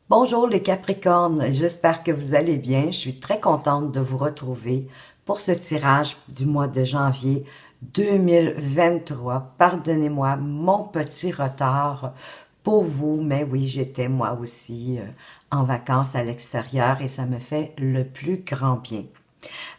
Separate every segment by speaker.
Speaker 1: Bonjour les Capricornes, j'espère que vous allez bien. Je suis très contente de vous retrouver pour ce tirage du mois de janvier 2023. Pardonnez-moi mon petit retard pour vous, mais oui, j'étais moi aussi en vacances à l'extérieur et ça me fait le plus grand bien.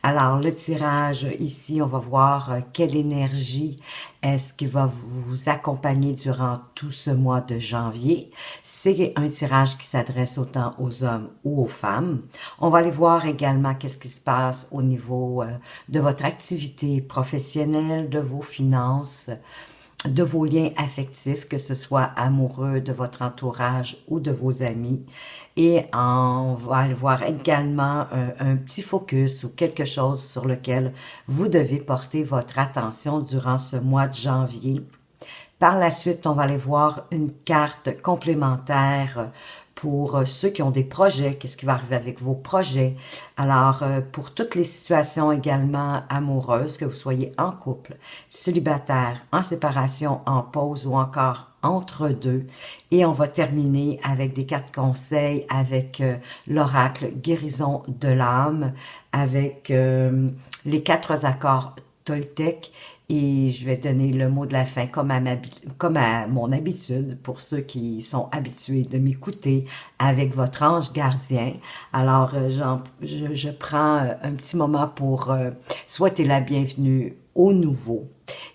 Speaker 1: Alors, le tirage, ici, on va voir quelle énergie est-ce qui va vous accompagner durant tout ce mois de janvier. C'est un tirage qui s'adresse autant aux hommes ou aux femmes. On va aller voir également qu'est-ce qui se passe au niveau de votre activité professionnelle, de vos finances, de vos liens affectifs, que ce soit amoureux, de votre entourage ou de vos amis. Et on va aller voir également un petit focus ou quelque chose sur lequel vous devez porter votre attention durant ce mois de janvier. Par la suite, on va aller voir une carte complémentaire pour ceux qui ont des projets, qu'est-ce qui va arriver avec vos projets. Alors, pour toutes les situations également amoureuses, que vous soyez en couple, célibataire, en séparation, en pause ou encore entre deux. Et on va terminer avec des cartes conseils, avec l'oracle guérison de l'âme, avec les quatre accords Toltec et je vais donner le mot de la fin comme à mon habitude pour ceux qui sont habitués de m'écouter avec votre ange gardien. Alors, je prends un petit moment pour souhaiter la bienvenue aux nouveaux.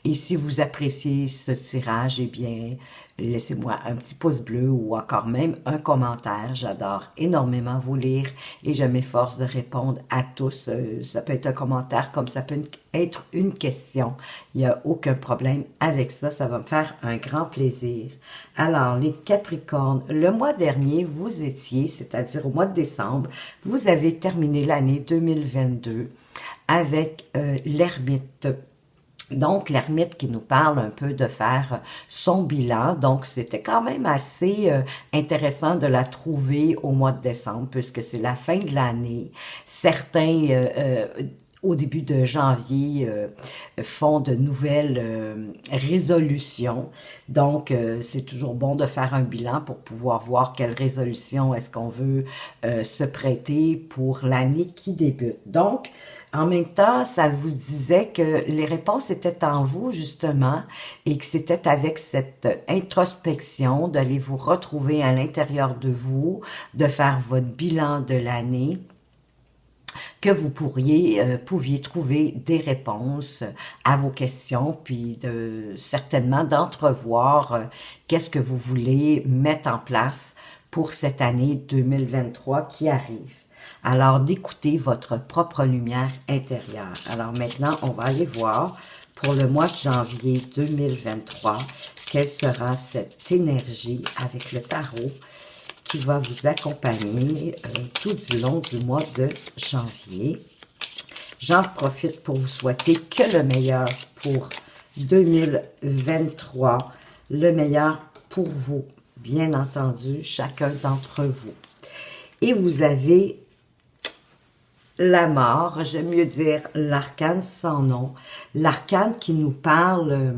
Speaker 1: Et si vous appréciez ce tirage, eh bien, laissez-moi un petit pouce bleu ou encore même un commentaire. J'adore énormément vous lire et je m'efforce de répondre à tous. Ça peut être un commentaire comme ça peut être une question. Il n'y a aucun problème avec ça. Ça va me faire un grand plaisir. Alors, les Capricornes, le mois dernier, vous étiez, c'est-à-dire au mois de décembre, vous avez terminé l'année 2022 avec l'ermite. Donc, l'ermite qui nous parle un peu de faire son bilan. Donc, c'était quand même assez intéressant de la trouver au mois de décembre, puisque c'est la fin de l'année. Certains, au début de janvier, font de nouvelles résolutions. Donc, c'est toujours bon de faire un bilan pour pouvoir voir quelle résolution est-ce qu'on veut se prêter pour l'année qui débute. Donc, en même temps, ça vous disait que les réponses étaient en vous, justement, et que c'était avec cette introspection d'aller vous retrouver à l'intérieur de vous, de faire votre bilan de l'année, que vous pouviez trouver des réponses à vos questions, puis certainement d'entrevoir qu'est-ce que vous voulez mettre en place pour cette année 2023 qui arrive. Alors, d'écouter votre propre lumière intérieure. Alors maintenant, on va aller voir pour le mois de janvier 2023, quelle sera cette énergie avec le tarot qui va vous accompagner tout du long du mois de janvier. J'en profite pour vous souhaiter que le meilleur pour 2023, le meilleur pour vous, bien entendu, chacun d'entre vous. Et vous avez la mort, j'aime mieux dire l'arcane sans nom, l'arcane qui nous parle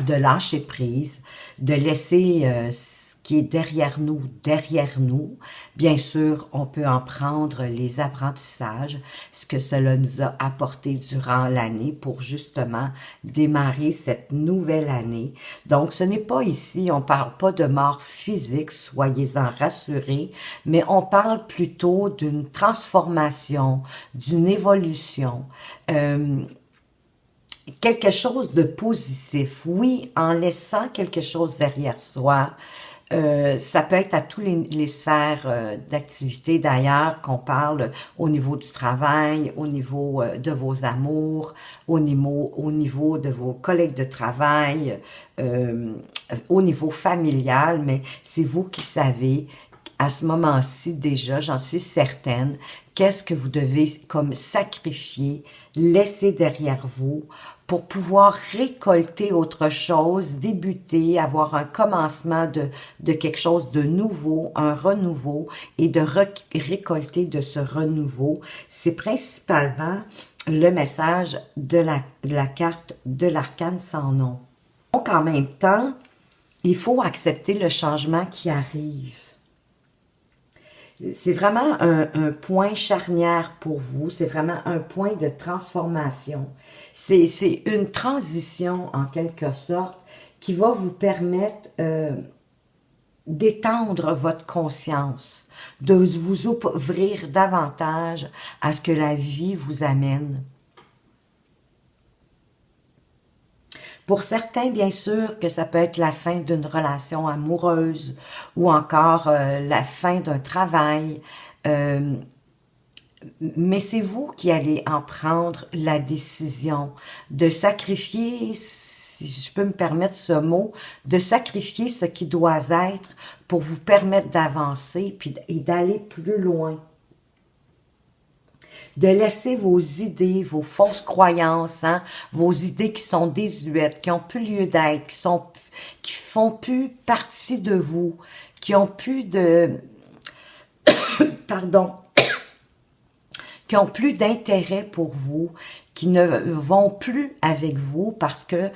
Speaker 1: de lâcher prise, de laisser ce qui est derrière nous, derrière nous. Bien sûr, on peut en prendre les apprentissages, ce que cela nous a apporté durant l'année pour justement démarrer cette nouvelle année. Donc, ce n'est pas ici, on parle pas de mort physique, soyez-en rassurés, mais on parle plutôt d'une transformation, d'une évolution. Quelque chose de positif, oui, en laissant quelque chose derrière soi. Ça peut être à tous les sphères d'activité d'ailleurs qu'on parle au niveau du travail, au niveau de vos amours, au niveau de vos collègues de travail, au niveau familial, mais c'est vous qui savez à ce moment-ci déjà, j'en suis certaine, qu'est-ce que vous devez comme sacrifier, laisser derrière vous pour pouvoir récolter autre chose, débuter, avoir un commencement de quelque chose de nouveau, un renouveau, et de récolter de ce renouveau. C'est principalement le message de la carte de l'arcane sans nom. Donc, en même temps, il faut accepter le changement qui arrive. C'est vraiment un point charnière pour vous, c'est vraiment un point de transformation. C'est une transition, en quelque sorte, qui va vous permettre d'étendre votre conscience, de vous ouvrir davantage à ce que la vie vous amène. Pour certains, bien sûr, que ça peut être la fin d'une relation amoureuse ou encore la fin d'un travail, euh, mais c'est vous qui allez en prendre la décision de sacrifier, si je peux me permettre ce mot, de sacrifier ce qui doit être pour vous permettre d'avancer et d'aller plus loin. De laisser vos idées, vos fausses croyances, hein, vos idées qui sont désuètes, qui n'ont plus lieu d'être, qui font plus partie de vous, qui ont plus de, pardon, qui ont plus d'intérêt pour vous, qui ne vont plus avec vous parce que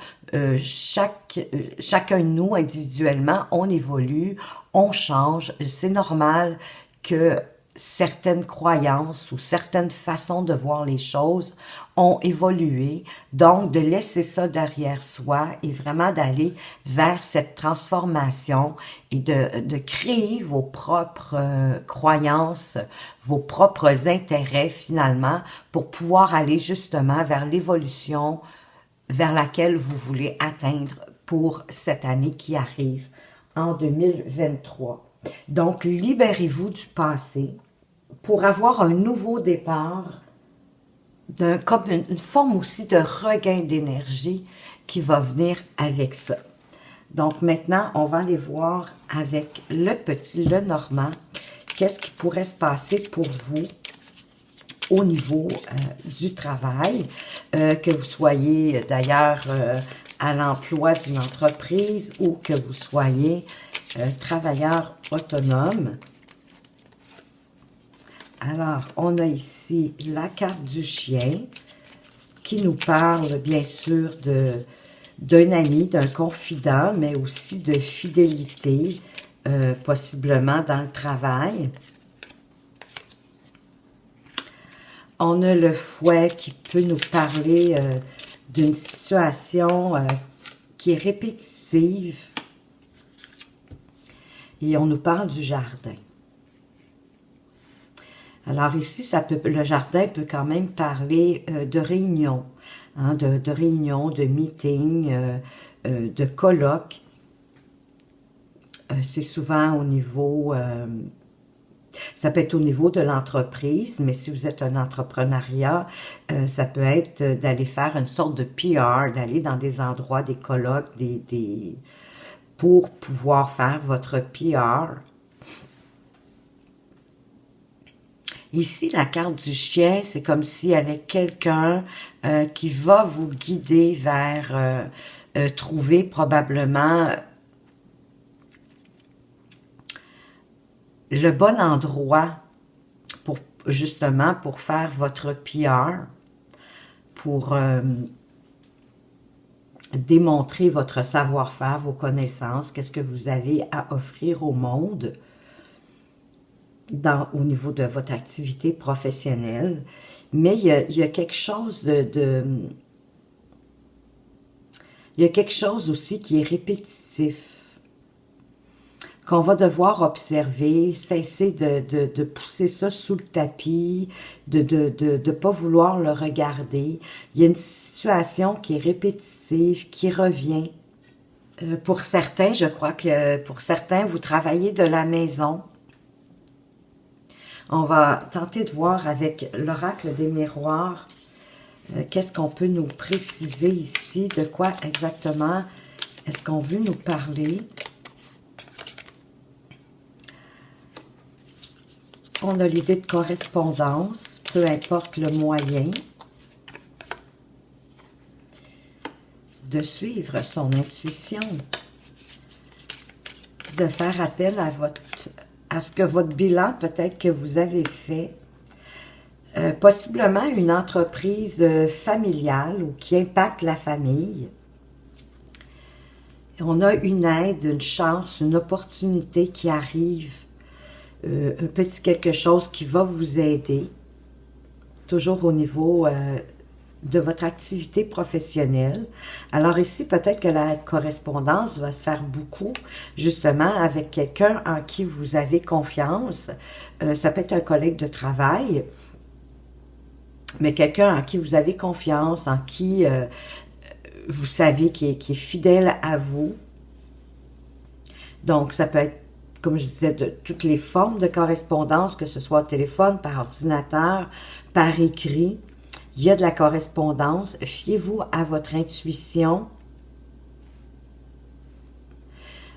Speaker 1: chacun de nous individuellement, on évolue, on change. C'est normal que certaines croyances ou certaines façons de voir les choses ont évolué. Donc, de laisser ça derrière soi et vraiment d'aller vers cette transformation et de créer vos propres croyances, vos propres intérêts finalement pour pouvoir aller justement vers l'évolution vers laquelle vous voulez atteindre pour cette année qui arrive en 2023. Donc, libérez-vous du passé pour avoir un nouveau départ, comme une forme aussi de regain d'énergie qui va venir avec ça. Donc, maintenant, on va aller voir avec le petit Lenormand, qu'est-ce qui pourrait se passer pour vous au niveau du travail, que vous soyez d'ailleurs à l'emploi d'une entreprise ou que vous soyez travailleur autonome. Alors, on a ici la carte du chien qui nous parle bien sûr d'un ami, d'un confident, mais aussi de fidélité, possiblement dans le travail. On a le fouet qui peut nous parler d'une situation qui est répétitive. Et on nous parle du jardin. Alors ici, le jardin peut quand même parler de réunions, hein, de réunions, de meetings, de colloques. C'est souvent au niveau, ça peut être au niveau de l'entreprise, mais si vous êtes un entrepreneuriat, ça peut être d'aller faire une sorte de PR, d'aller dans des endroits, des colloques, pour pouvoir faire votre PR. Ici, la carte du chien, c'est comme s'il y avait quelqu'un qui va vous guider vers trouver probablement le bon endroit pour justement pour faire votre PR, pour démontrer votre savoir-faire, vos connaissances, qu'est-ce que vous avez à offrir au monde au niveau de votre activité professionnelle. Mais il y a quelque chose il y a quelque chose aussi qui est répétitif, qu'on va devoir observer, cesser de pousser ça sous le tapis, de pas vouloir le regarder. Il y a une situation qui est répétitive, qui revient. Pour certains, je crois que pour certains, vous travaillez de la maison. On va tenter de voir avec l'oracle des miroirs qu'est-ce qu'on peut nous préciser ici, de quoi exactement est-ce qu'on veut nous parler. On a l'idée de correspondance, peu importe le moyen, de suivre son intuition, de faire appel à ce que votre bilan peut-être que vous avez fait, possiblement une entreprise familiale ou qui impacte la famille. On a une aide, une chance, une opportunité qui arrive un petit quelque chose qui va vous aider, toujours au niveau de votre activité professionnelle. Alors ici, peut-être que la correspondance va se faire beaucoup, justement, avec quelqu'un en qui vous avez confiance. Ça peut être un collègue de travail, mais quelqu'un en qui vous avez confiance, en qui vous savez qui est fidèle à vous. Donc, ça peut être, comme je disais, de toutes les formes de correspondance, que ce soit au téléphone, par ordinateur, par écrit. Il y a de la correspondance. Fiez-vous à votre intuition.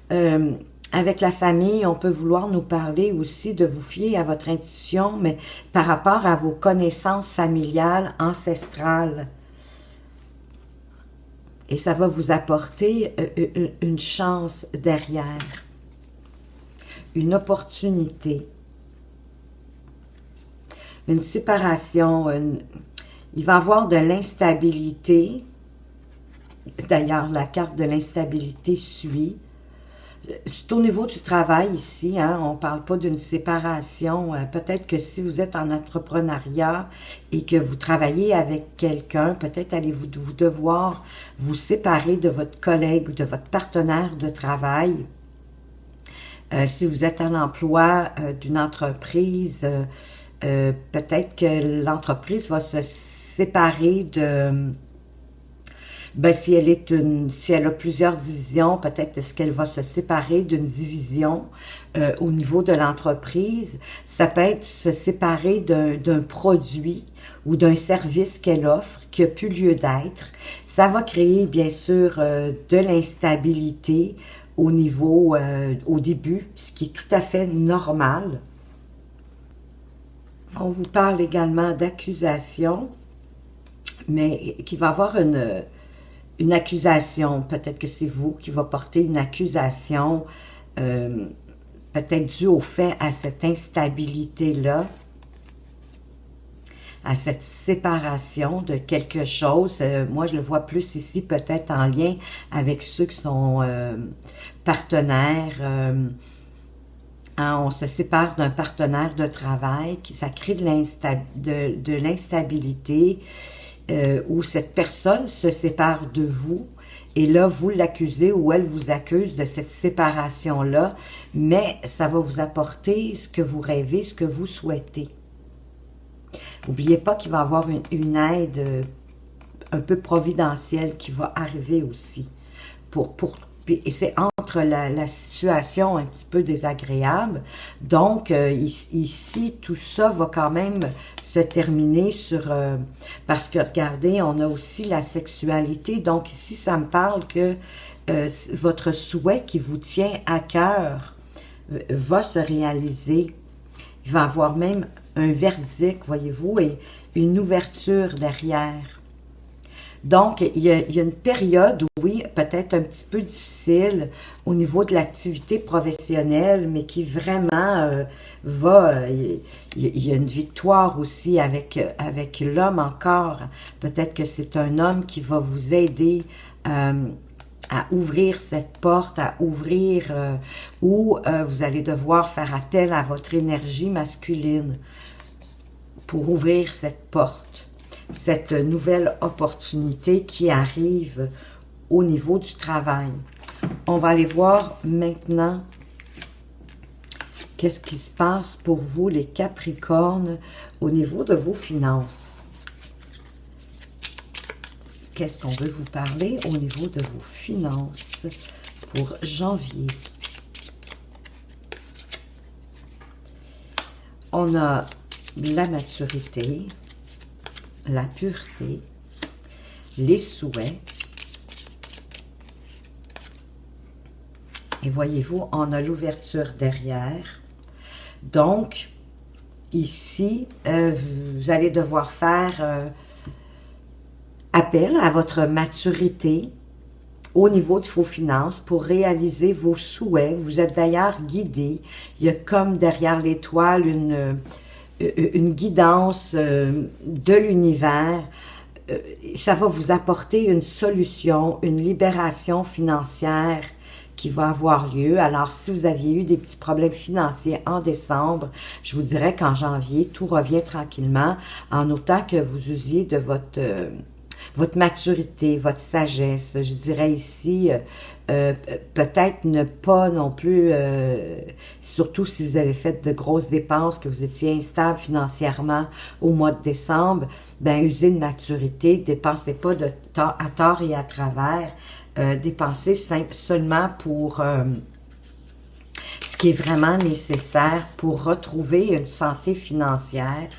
Speaker 1: Avec la famille, on peut vouloir nous parler aussi de vous fier à votre intuition, mais par rapport à vos connaissances familiales, ancestrales. Et ça va vous apporter une chance derrière, une opportunité, une séparation. Il va y avoir de l'instabilité. D'ailleurs, la carte de l'instabilité suit. C'est au niveau du travail ici, hein, on ne parle pas d'une séparation. Peut-être que si vous êtes en entrepreneuriat et que vous travaillez avec quelqu'un, peut-être allez-vous devoir vous séparer de votre collègue ou de votre partenaire de travail. Si vous êtes à l'emploi d'une entreprise, peut-être que l'entreprise va se séparer de... Ben, si elle a plusieurs divisions, peut-être est-ce qu'elle va se séparer d'une division au niveau de l'entreprise. Ça peut être se séparer d'un produit ou d'un service qu'elle offre qui n'a plus lieu d'être. Ça va créer, bien sûr, de l'instabilité au niveau, au début, ce qui est tout à fait normal. On vous parle également d'accusation, mais qui va avoir une accusation, peut-être que c'est vous qui va porter une accusation, peut-être due au fait à cette instabilité-là, à cette séparation de quelque chose. Moi, je le vois plus ici, peut-être en lien avec ceux qui sont partenaires. Hein, on se sépare d'un partenaire de travail, ça crée de l'instabilité, où cette personne se sépare de vous, et là, vous l'accusez ou elle vous accuse de cette séparation-là, mais ça va vous apporter ce que vous rêvez, ce que vous souhaitez. N'oubliez pas qu'il va y avoir une aide un peu providentielle qui va arriver aussi. Et c'est entre la situation un petit peu désagréable. Donc, ici, tout ça va quand même se terminer sur... parce que, regardez, on a aussi la sexualité. Donc, ici, ça me parle que votre souhait qui vous tient à cœur va se réaliser. Il va y avoir même un verdict, voyez-vous, et une ouverture derrière. Donc, il y a une période, oui, peut-être un petit peu difficile au niveau de l'activité professionnelle, mais qui vraiment il y a une victoire aussi avec l'homme encore. Peut-être que c'est un homme qui va vous aider à ouvrir cette porte, à ouvrir, ou vous allez devoir faire appel à votre énergie masculine pour ouvrir cette porte. Cette nouvelle opportunité qui arrive au niveau du travail. On va aller voir maintenant qu'est-ce qui se passe pour vous, les Capricornes, au niveau de vos finances. Qu'est-ce qu'on veut vous parler au niveau de vos finances pour janvier? On a la maturité, la pureté, les souhaits. Et voyez-vous, on a l'ouverture derrière. Donc, ici, vous allez devoir faire appel à votre maturité au niveau de vos finances pour réaliser vos souhaits. Vous êtes d'ailleurs guidé. Il y a comme derrière l'étoile une guidance de l'univers. Ça va vous apporter une solution, une libération financière qui va avoir lieu. Alors, si vous aviez eu des petits problèmes financiers en décembre, je vous dirais qu'en janvier, tout revient tranquillement, en autant que vous usiez de votre maturité, votre sagesse. Je dirais ici, peut-être ne pas non plus, surtout si vous avez fait de grosses dépenses, que vous étiez instable financièrement au mois de décembre, ben usez de maturité, dépensez pas à tort et à travers, dépensez seulement pour ce qui est vraiment nécessaire pour retrouver une santé financière.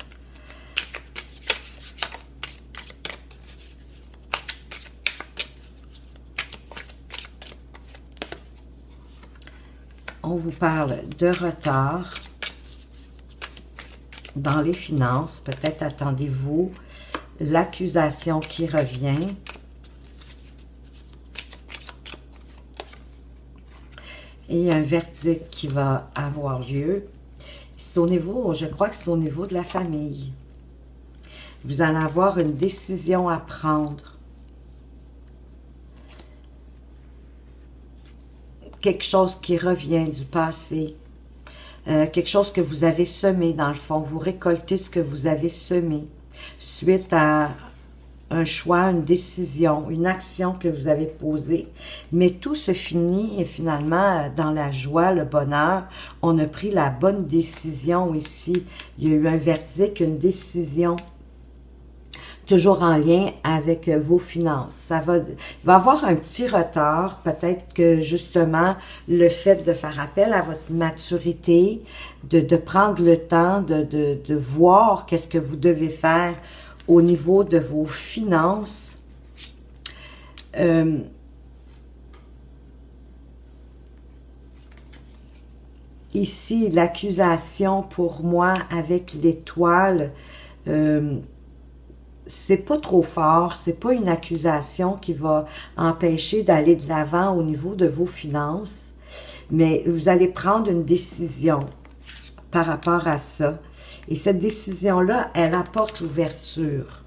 Speaker 1: On vous parle de retard dans les finances. Peut-être attendez-vous l'accusation qui revient. Et un verdict qui va avoir lieu. C'est au niveau, je crois que c'est au niveau de la famille. Vous allez avoir une décision à prendre. Quelque chose qui revient du passé, quelque chose que vous avez semé dans le fond, vous récoltez ce que vous avez semé suite à un choix, une décision, une action que vous avez posée, mais tout se finit et finalement dans la joie, le bonheur, on a pris la bonne décision ici, il y a eu un verdict, une décision, toujours en lien avec vos finances. Il va avoir un petit retard, peut-être que justement le fait de faire appel à votre maturité, de prendre le temps de voir qu'est-ce que vous devez faire au niveau de vos finances. Ici, l'accusation pour moi avec l'étoile, c'est pas trop fort, c'est pas une accusation qui va empêcher d'aller de l'avant au niveau de vos finances, mais vous allez prendre une décision par rapport à ça. Et cette décision-là, elle apporte l'ouverture.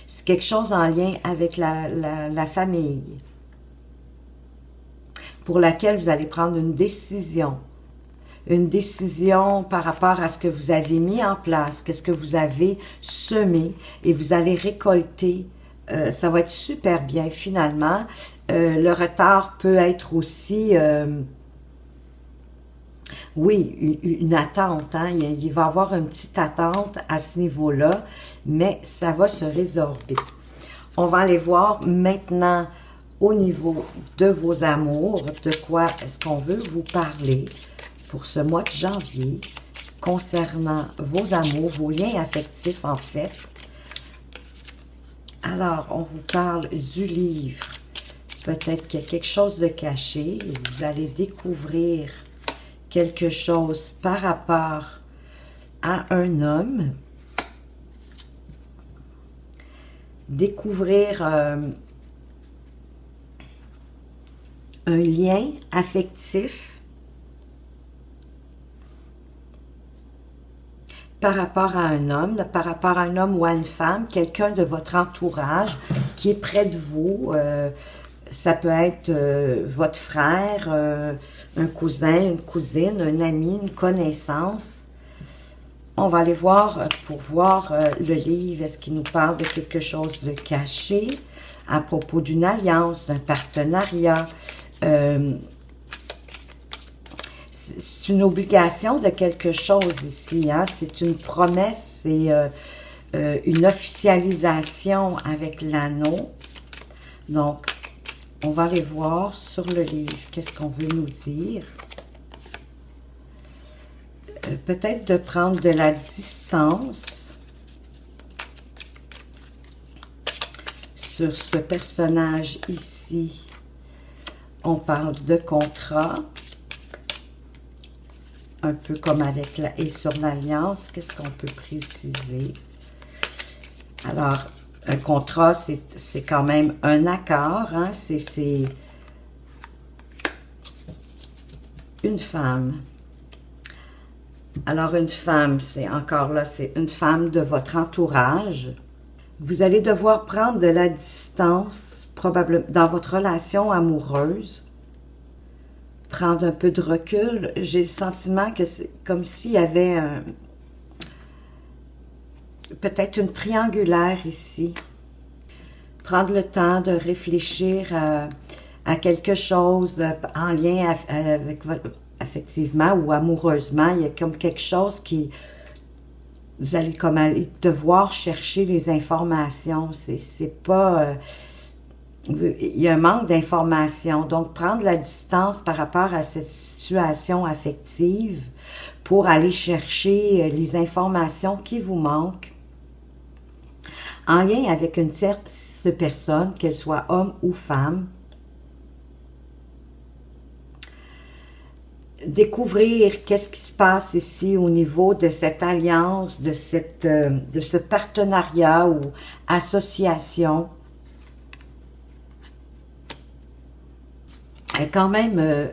Speaker 1: C'est quelque chose en lien avec la famille, pour laquelle vous allez prendre une décision. Une décision par rapport à ce que vous avez mis en place, qu'est-ce que vous avez semé, et vous allez récolter. Ça va être super bien finalement. Le retard peut être aussi, oui, une attente. Hein? Il va y avoir une petite attente à ce niveau-là, mais ça va se résorber. On va aller voir maintenant au niveau de vos amours, de quoi est-ce qu'on veut vous parler pour ce mois de janvier, concernant vos amours, vos liens affectifs en fait. Alors, on vous parle du livre. Peut-être qu'il y a quelque chose de caché. Vous allez découvrir quelque chose par rapport à un homme. Découvrir un lien affectif par rapport à un homme, par rapport à un homme ou à une femme, quelqu'un de votre entourage qui est près de vous. Ça peut être votre frère, un cousin, une cousine, un ami, une connaissance. On va aller voir pour voir le livre. Est-ce qu'il nous parle de quelque chose de caché à propos d'une alliance, d'un partenariat? C'est une obligation de quelque chose ici, hein? C'est une promesse, c'est une officialisation avec l'anneau. Donc, on va aller voir sur le livre, qu'est-ce qu'on veut nous dire. Peut-être de prendre de la distance sur ce personnage ici. On parle de contrat. Un peu comme avec et sur l'alliance, qu'est-ce qu'on peut préciser? Alors, un contrat, c'est quand même un accord, hein? C'est une femme. Alors, une femme, c'est encore là, c'est une femme de votre entourage. Vous allez devoir prendre de la distance, probablement, dans votre relation amoureuse. prendre un peu de recul. J'ai le sentiment que c'est comme s'il y avait peut-être une triangulaire ici. Prendre le temps de réfléchir à quelque chose en lien avec votre, affectivement ou amoureusement. Il y a comme quelque chose qui... Vous allez comme aller devoir chercher les informations. C'est pas... il y a un manque d'informations. Donc, prendre la distance par rapport à cette situation affective pour aller chercher les informations qui vous manquent en lien avec une tierce personne, qu'elle soit homme ou femme. Découvrir qu'est-ce qui se passe ici au niveau de cette alliance, de ce partenariat ou association. Et quand même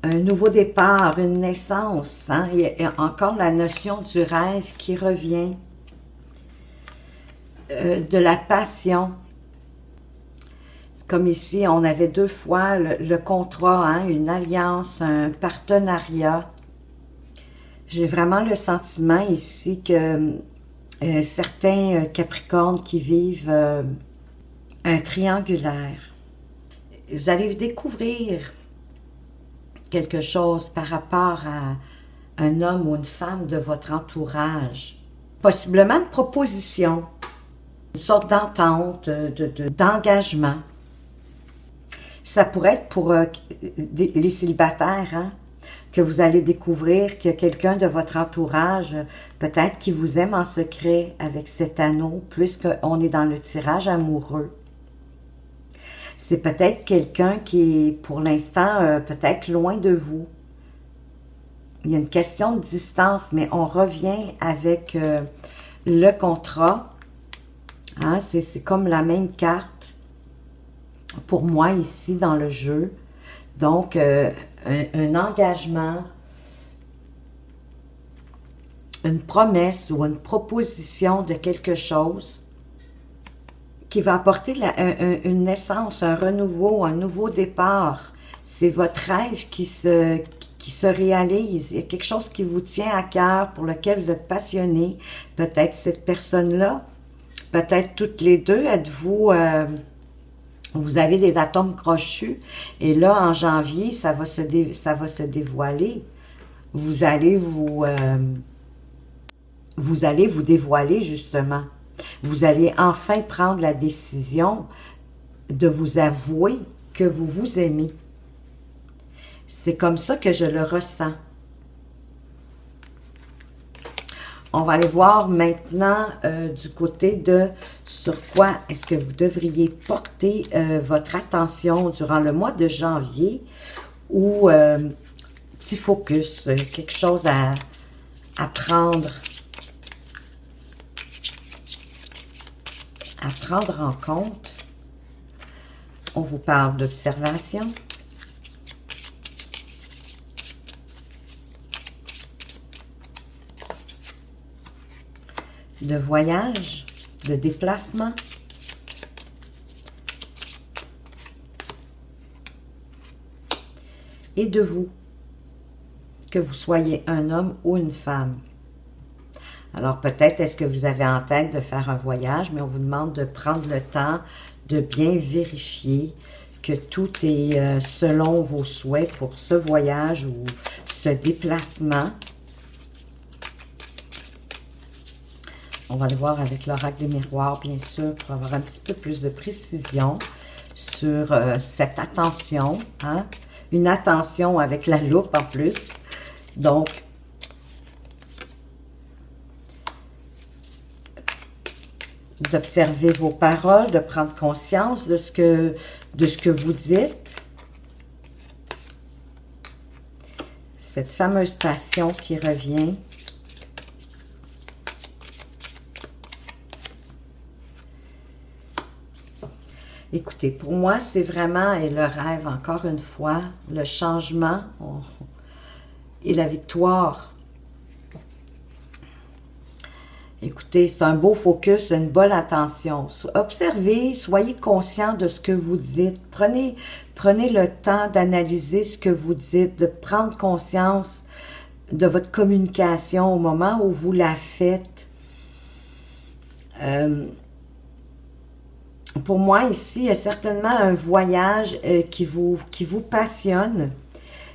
Speaker 1: un nouveau départ, une naissance. Hein? Il y a encore la notion du rêve qui revient, de la passion. Comme ici, on avait deux fois le contrat, hein, une alliance, un partenariat. J'ai vraiment le sentiment ici que certains Capricornes qui vivent un triangulaire, vous allez découvrir quelque chose par rapport à un homme ou une femme de votre entourage. Possiblement une proposition, une sorte d'entente, d'engagement. Ça pourrait être pour les célibataires, hein, que vous allez découvrir qu'il y a quelqu'un de votre entourage, peut-être qui vous aime en secret avec cet anneau, puisqu'on est dans le tirage amoureux. C'est peut-être quelqu'un qui est, pour l'instant, peut-être loin de vous. Il y a une question de distance, mais on revient avec le contrat. Hein, c'est comme la même carte pour moi ici dans le jeu. Donc, un engagement, une promesse ou une proposition de quelque chose qui va apporter une naissance, un renouveau, un nouveau départ. C'est votre rêve qui se réalise. Il y a quelque chose qui vous tient à cœur, pour lequel vous êtes passionné. Peut-être cette personne-là, peut-être toutes les deux, êtes-vous... vous avez des atomes crochus, et là, en janvier, ça va se dévoiler. Vous allez vous dévoiler, justement. Vous allez enfin prendre la décision de vous avouer que vous vous aimez. C'est comme ça que je le ressens. On va aller voir maintenant du côté de sur quoi est-ce que vous devriez porter votre attention durant le mois de janvier, ou petit focus, quelque chose à prendre en compte. On vous parle d'observation, de voyage, de déplacement, et de vous, que vous soyez un homme ou une femme. Alors peut-être est-ce que vous avez en tête de faire un voyage, mais on vous demande de prendre le temps de bien vérifier que tout est selon vos souhaits pour ce voyage ou ce déplacement. On va le voir avec l'oracle des miroirs, bien sûr, pour avoir un petit peu plus de précision sur cette attention. Hein? Une attention avec la loupe en plus. Donc, d'observer vos paroles, de prendre conscience de ce que vous dites. Cette fameuse passion qui revient. Écoutez, pour moi, c'est vraiment, et le rêve, encore une fois, le changement et la victoire. Écoutez, c'est un beau focus, une bonne attention. Observez, soyez conscient de ce que vous dites. Prenez le temps d'analyser ce que vous dites, de prendre conscience de votre communication au moment où vous la faites. Pour moi, ici, il y a certainement un voyage qui vous passionne,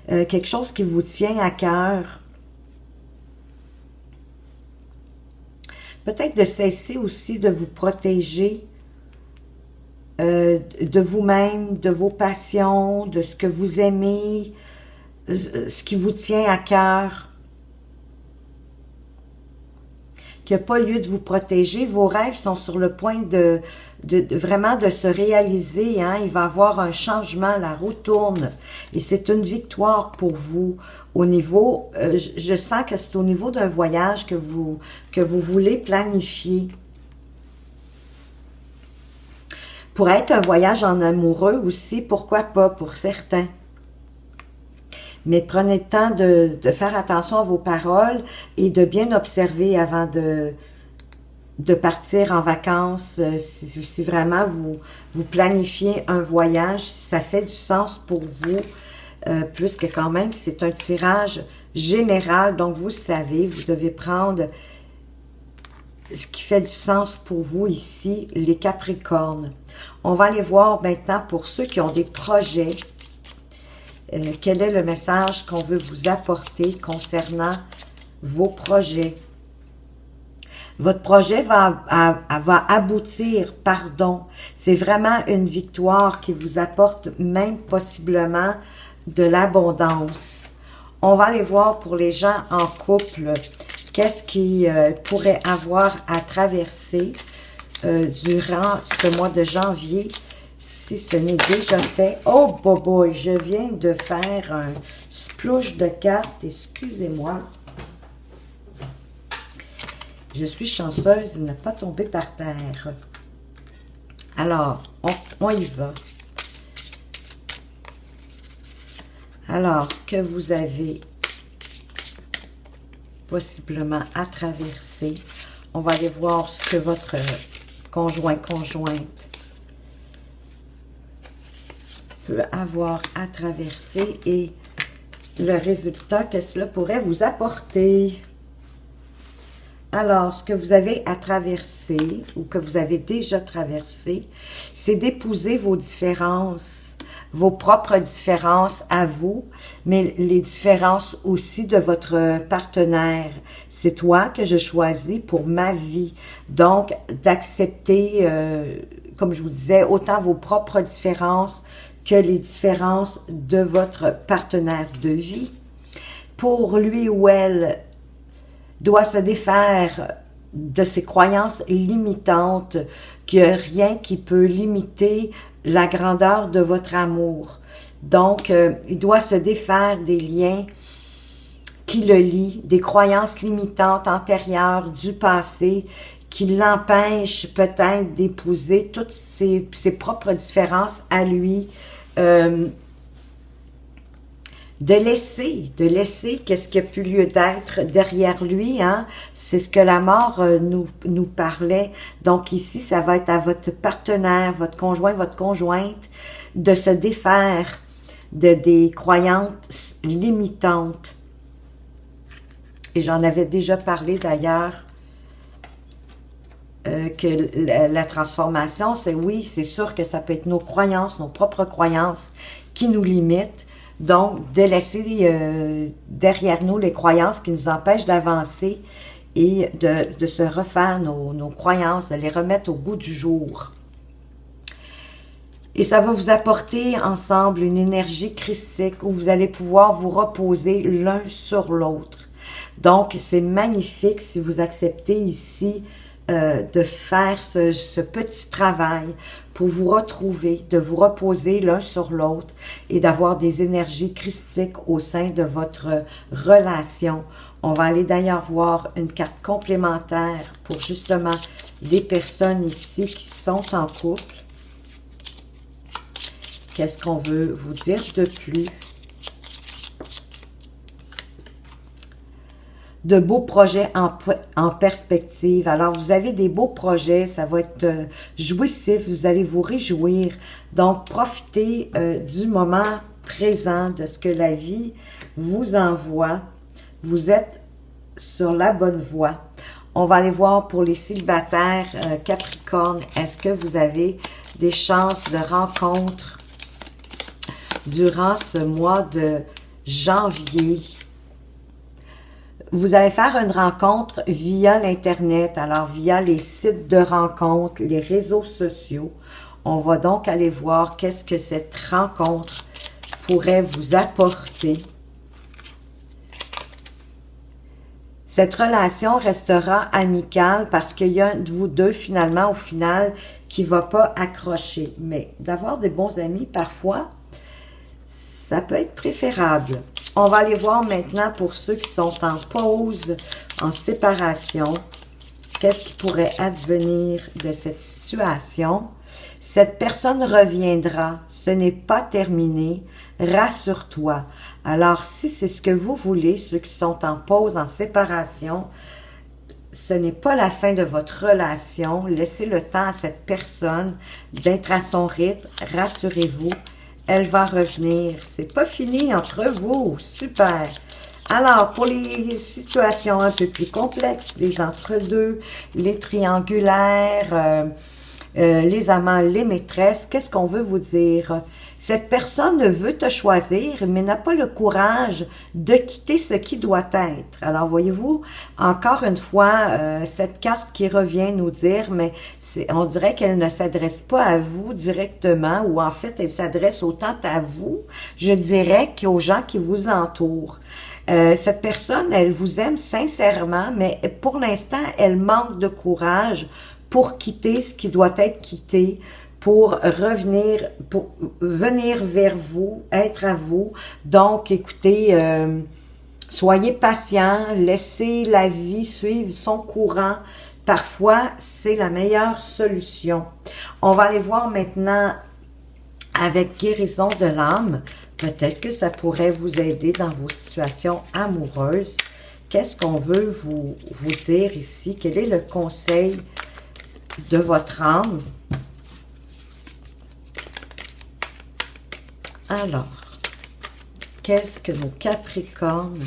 Speaker 1: quelque chose qui vous tient à cœur. Peut-être de cesser aussi de vous protéger de vous-même, de vos passions, de ce que vous aimez, ce qui vous tient à cœur. Qu'il n'y a pas lieu de vous protéger. Vos rêves sont sur le point vraiment de se réaliser. Hein? Il va y avoir un changement, la roue tourne. Et c'est une victoire pour vous. Au niveau, je sens que c'est au niveau d'un voyage que vous voulez planifier. Pour être un voyage en amoureux aussi, pourquoi pas pour certains. Mais prenez le temps de faire attention à vos paroles et de bien observer avant de partir en vacances. Si vraiment vous planifiez un voyage, si ça fait du sens pour vous, puisque quand même c'est un tirage général, donc vous savez, vous devez prendre ce qui fait du sens pour vous ici, les Capricornes. On va aller voir maintenant pour ceux qui ont des projets. Quel est le message qu'on veut vous apporter concernant vos projets? Votre projet va aboutir, pardon. C'est vraiment une victoire qui vous apporte même possiblement de l'abondance. On va aller voir pour les gens en couple, qu'est-ce qui pourrait avoir à traverser durant ce mois de janvier, si ce n'est déjà fait. Oh, boy, je viens de faire un splouche de cartes, excusez-moi. Je suis chanceuse de ne pas tomber par terre. Alors, on y va. Alors, ce que vous avez possiblement à traverser, on va aller voir ce que votre conjointe peut avoir à traverser et le résultat que cela pourrait vous apporter. Alors, ce que vous avez à traverser ou que vous avez déjà traversé, c'est d'épouser vos différences, vos propres différences à vous, mais les différences aussi de votre partenaire. C'est toi que je choisis pour ma vie. Donc, d'accepter, comme je vous disais, autant vos propres différences que les différences de votre partenaire de vie. Pour lui ou elle, doit se défaire de ses croyances limitantes, qu'il n'y a rien qui peut limiter la grandeur de votre amour. Donc, il doit se défaire des liens qui le lient, des croyances limitantes antérieures du passé, qui l'empêchent peut-être d'épouser toutes ses propres différences à lui, de laisser qu'est-ce qui a pu lieu d'être derrière lui, hein? C'est ce que la mort nous parlait. Donc ici, ça va être à votre partenaire, votre conjoint, votre conjointe, de se défaire des croyances limitantes. Et j'en avais déjà parlé d'ailleurs, que la transformation, c'est oui, c'est sûr que ça peut être nos croyances, nos propres croyances qui nous limitent. Donc, de laisser derrière nous les croyances qui nous empêchent d'avancer et de se refaire nos croyances, de les remettre au goût du jour. Et ça va vous apporter ensemble une énergie christique où vous allez pouvoir vous reposer l'un sur l'autre. Donc, c'est magnifique si vous acceptez ici de faire ce petit travail pour vous retrouver, de vous reposer l'un sur l'autre et d'avoir des énergies christiques au sein de votre relation. On va aller d'ailleurs voir une carte complémentaire pour justement les personnes ici qui sont en couple. Qu'est-ce qu'on veut vous dire de plus? de beaux projets en perspective. Alors, vous avez des beaux projets, ça va être jouissif, vous allez vous réjouir. Donc, profitez du moment présent, de ce que la vie vous envoie. Vous êtes sur la bonne voie. On va aller voir pour les célibataires Capricorne. Est-ce que vous avez des chances de rencontre durant ce mois de janvier? Vous allez faire une rencontre via l'Internet, alors via les sites de rencontres, les réseaux sociaux. On va donc aller voir qu'est-ce que cette rencontre pourrait vous apporter. Cette relation restera amicale parce qu'il y a de vous deux, finalement, au final, qui ne va pas accrocher. Mais d'avoir des bons amis, parfois, ça peut être préférable. On va aller voir maintenant pour ceux qui sont en pause, en séparation. Qu'est-ce qui pourrait advenir de cette situation? Cette personne reviendra. Ce n'est pas terminé. Rassure-toi. Alors, si c'est ce que vous voulez, ceux qui sont en pause, en séparation, ce n'est pas la fin de votre relation. Laissez le temps à cette personne d'être à son rythme. Rassurez-vous, elle va revenir. C'est pas fini entre vous. Super. Alors, pour les situations un peu plus complexes, les entre-deux, les triangulaires, les amants, les maîtresses, qu'est-ce qu'on veut vous dire? Cette personne veut te choisir, mais n'a pas le courage de quitter ce qui doit être. Alors, voyez-vous, encore une fois, cette carte qui revient nous dire, mais on dirait qu'elle ne s'adresse pas à vous directement, ou en fait, elle s'adresse autant à vous, je dirais, qu'aux gens qui vous entourent. Cette personne, elle vous aime sincèrement, mais pour l'instant, elle manque de courage pour quitter ce qui doit être quitté, pour revenir, pour venir vers vous, être à vous. Donc, écoutez, soyez patient, laissez la vie suivre son courant. Parfois, c'est la meilleure solution. On va aller voir maintenant avec guérison de l'âme. Peut-être que ça pourrait vous aider dans vos situations amoureuses. Qu'est-ce qu'on veut vous dire ici? Quel est le conseil de votre âme? Alors, qu'est-ce que nos Capricornes?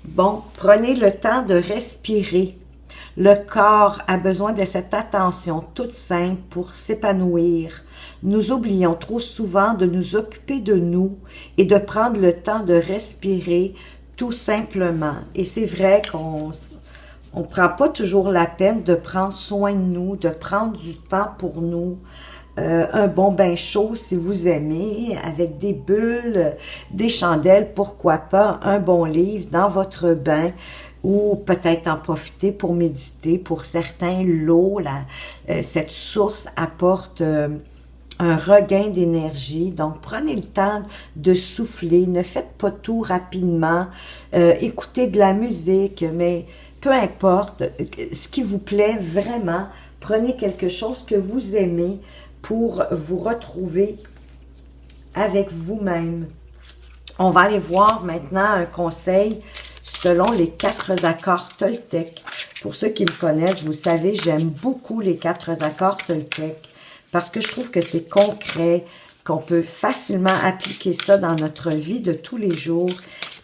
Speaker 1: Bon, prenez le temps de respirer. Le corps a besoin de cette attention toute simple pour s'épanouir. Nous oublions trop souvent de nous occuper de nous et de prendre le temps de respirer tout simplement. Et c'est vrai qu'on ne prend pas toujours la peine de prendre soin de nous, de prendre du temps pour nous. Un bon bain chaud si vous aimez, avec des bulles, des chandelles, pourquoi pas, un bon livre dans votre bain, ou peut-être en profiter pour méditer. Pour certains, l'eau, cette source apporte un regain d'énergie. Donc, prenez le temps de souffler, ne faites pas tout rapidement, écoutez de la musique, mais peu importe, ce qui vous plaît vraiment, prenez quelque chose que vous aimez, pour vous retrouver avec vous-même. On va aller voir maintenant un conseil selon les 4 accords Toltec. Pour ceux qui me connaissent, vous savez, j'aime beaucoup les 4 accords Toltec parce que je trouve que c'est concret, qu'on peut facilement appliquer ça dans notre vie de tous les jours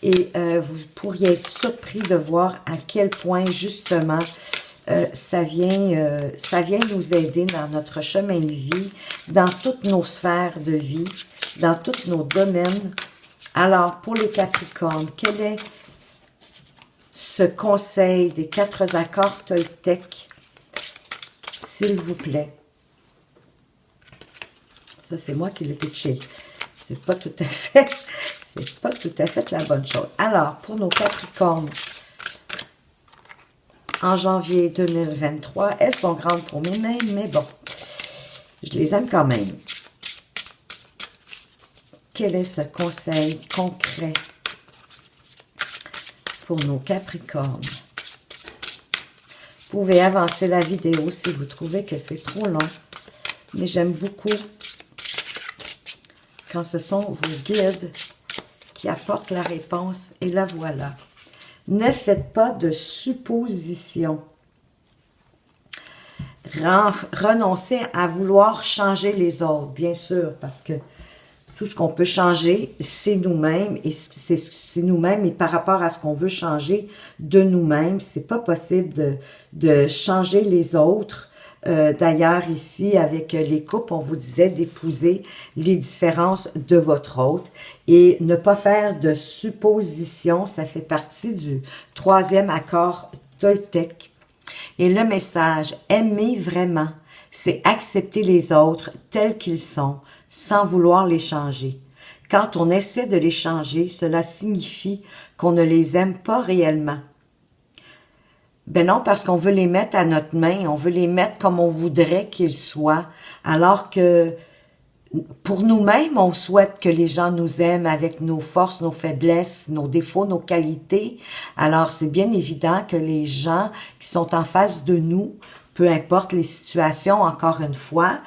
Speaker 1: et vous pourriez être surpris de voir à quel point justement ça vient nous aider dans notre chemin de vie, dans toutes nos sphères de vie, dans tous nos domaines. Alors, pour les Capricornes, quel est ce conseil des 4 accords Toltec, s'il vous plaît? Ça, c'est moi qui l'ai pitché. C'est pas tout à fait la bonne chose. Alors, pour nos Capricornes, en janvier 2023. Elles sont grandes pour mes mains, mais bon, je les aime quand même. Quel est ce conseil concret pour nos Capricornes? Vous pouvez avancer la vidéo si vous trouvez que c'est trop long, mais j'aime beaucoup quand ce sont vos guides qui apportent la réponse, et la voilà. Ne faites pas de suppositions. Renoncez à vouloir changer les autres, bien sûr, parce que tout ce qu'on peut changer, c'est nous-mêmes, et c'est nous-mêmes, et par rapport à ce qu'on veut changer de nous-mêmes, c'est pas possible de changer les autres. D'ailleurs, ici, avec les couples, on vous disait d'épouser les différences de votre autre et ne pas faire de suppositions. Ça fait partie du 3e accord Toltec. Et le message, aimer vraiment, c'est accepter les autres tels qu'ils sont, sans vouloir les changer. Quand on essaie de les changer, cela signifie qu'on ne les aime pas réellement. Ben non, parce qu'on veut les mettre à notre main, on veut les mettre comme on voudrait qu'ils soient, alors que pour nous-mêmes, on souhaite que les gens nous aiment avec nos forces, nos faiblesses, nos défauts, nos qualités. Alors, c'est bien évident que les gens qui sont en face de nous, peu importe les situations, encore une fois,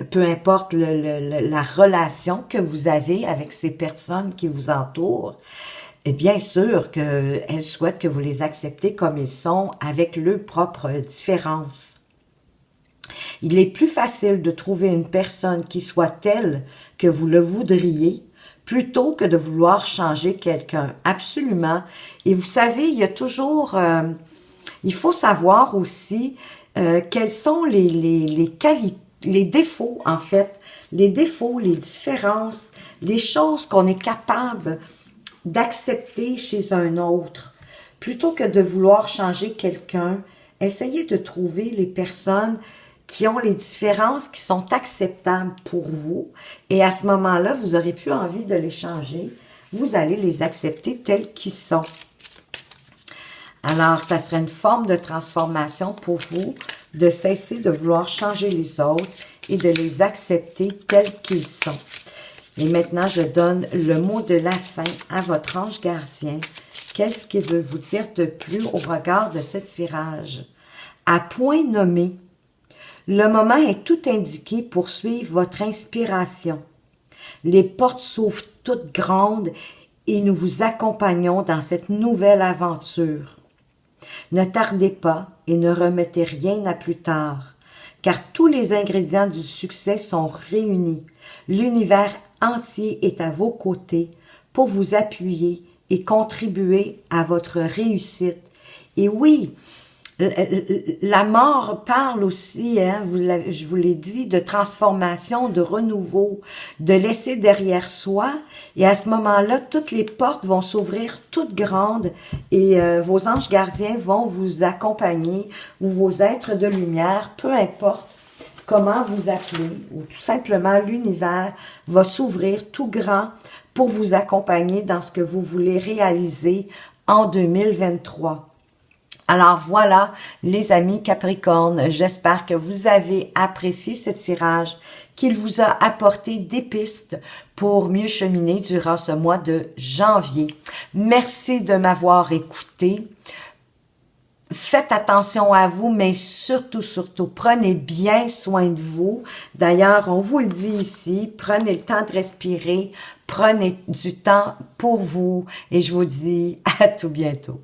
Speaker 1: peu importe la relation que vous avez avec ces personnes qui vous entourent, et bien sûr qu'elles souhaitent que vous les acceptez comme ils sont, avec leurs propres différences. Il est plus facile de trouver une personne qui soit telle que vous le voudriez, plutôt que de vouloir changer quelqu'un. Absolument. Et vous savez, il y a toujours... il faut savoir aussi quels sont les qualités, les défauts, en fait. Les défauts, les différences, les choses qu'on est capable d'accepter chez un autre. Plutôt que de vouloir changer quelqu'un, essayez de trouver les personnes qui ont les différences qui sont acceptables pour vous. Et à ce moment-là, vous n'aurez plus envie de les changer. Vous allez les accepter tels qu'ils sont. Alors, ça serait une forme de transformation pour vous, de cesser de vouloir changer les autres et de les accepter tels qu'ils sont. Et maintenant, je donne le mot de la fin à votre ange gardien. Qu'est-ce qu'il veut vous dire de plus au regard de ce tirage? À point nommé, le moment est tout indiqué pour suivre votre inspiration. Les portes s'ouvrent toutes grandes et nous vous accompagnons dans cette nouvelle aventure. Ne tardez pas et ne remettez rien à plus tard, car tous les ingrédients du succès sont réunis. L'univers entier est à vos côtés pour vous appuyer et contribuer à votre réussite. Et oui, la mort parle aussi, hein, je vous l'ai dit, de transformation, de renouveau, de laisser derrière soi. Et à ce moment-là, toutes les portes vont s'ouvrir toutes grandes et vos anges gardiens vont vous accompagner ou vos êtres de lumière, peu importe comment vous appelez, ou tout simplement l'univers va s'ouvrir tout grand pour vous accompagner dans ce que vous voulez réaliser en 2023. Alors voilà, les amis Capricorne, j'espère que vous avez apprécié ce tirage, qu'il vous a apporté des pistes pour mieux cheminer durant ce mois de janvier. Merci de m'avoir écouté. Faites attention à vous, mais surtout, prenez bien soin de vous. D'ailleurs, on vous le dit ici, prenez le temps de respirer, prenez du temps pour vous et je vous dis à tout bientôt.